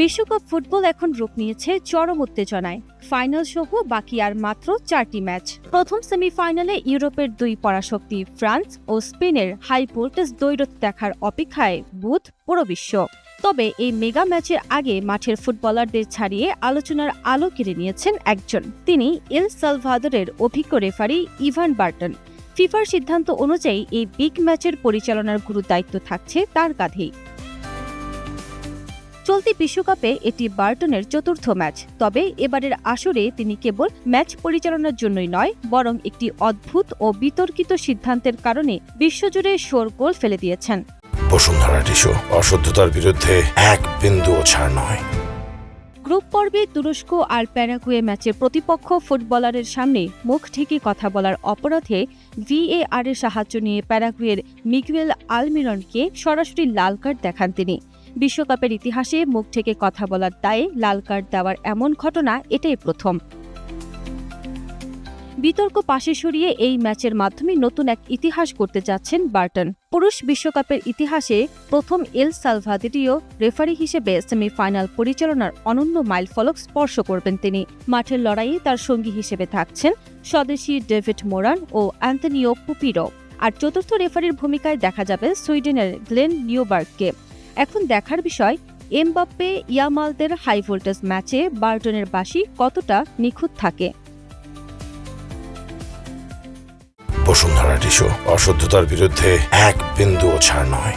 বিশ্বকাপ ফুটবল এখন রূপ নিয়েছে চরম উত্তেজনায়। ফাইনাল সহ বাকি আর মাত্র 4টি ম্যাচ। প্রথম সেমিফাইনালে ইউরোপের দুই পরাশক্তি ফ্রান্স ও স্পেনের হাই ভোল্টেজ দ্বৈরথ দেখার অপেক্ষায় বুথ পুরো বিশ্ব। তবে এই মেগা ম্যাচের আগে মাঠের ফুটবলারদের ছাড়িয়ে আলোচনার আলো কেড়ে নিয়েছেন একজন। তিনি এল সালভাদোরের অভিজ্ঞ রেফারি ইভান বার্টন। ফিফার সিদ্ধান্ত অনুযায়ী এই বিগ ম্যাচের পরিচালনার গুরু দায়িত্ব থাকছে তার কাঁধেই। চলতি বিশ্বকাপে এটি বার্টনের চতুর্থ ম্যাচ। তবে এবারের আসরে তিনি কেবল ম্যাচ পরিচালনার জন্যই নয়, বরং একটি অদ্ভুত ও বিতর্কিত সিদ্ধান্তের কারণে বিশ্বজুড়ে শোরগোল ফেলে দিয়েছেন। বসুন্ধরা টিস্যু, অশুদ্ধতার বিরুদ্ধে এক বিন্দুও ছাড় নয়। গ্রুপ পর্বে তুরস্ক আর প্যারাগুয়ে ম্যাচের প্রতিপক্ষ ফুটবলারের সামনে মুখ ঢেকে কথা বলার অপরাধে VAR এর সাহায্য নিয়ে প্যারাগুয়ের মিগুয়েল আলমিরনকে সরাসরি লাল কার্ড দেখান তিনি। বিশ্বকাপের ইতিহাসে মুখ ঢেকে কথা বলার দায়ে লাল কার্ড দেওয়ার এমন ঘটনা এটাই প্রথম। বিতর্ক পাশে সরিয়ে এই ম্যাচের মাধ্যমে নতুন এক ইতিহাস করতে যাচ্ছেন বার্টন। পুরুষ বিশ্বকাপের ইতিহাসে প্রথম এল সালভাদোরীয় রেফারি হিসেবে সেমিফাইনাল পরিচালনার অনন্য মাইলফলক স্পর্শ করবেন তিনি। মাঠের লড়াইয়ে তার সঙ্গী হিসেবে থাকছেন স্বদেশী ডেভিড মোরান ও অ্যান্তনিও পুপিরো। আর চতুর্থ রেফারির ভূমিকায় দেখা যাবে সুইডেনের গ্লেন নিউবার্গকে। এখন দেখার বিষয়, এমবাপ্পে ইয়ামালদের হাই ভোল্টেজ ম্যাচে বার্টনের বাঁশি কতটা নিখুঁত থাকে। বসুন্ধরা টিস্যু, অশুদ্ধতার বিরুদ্ধে এক বিন্দুও ছাড় নয়।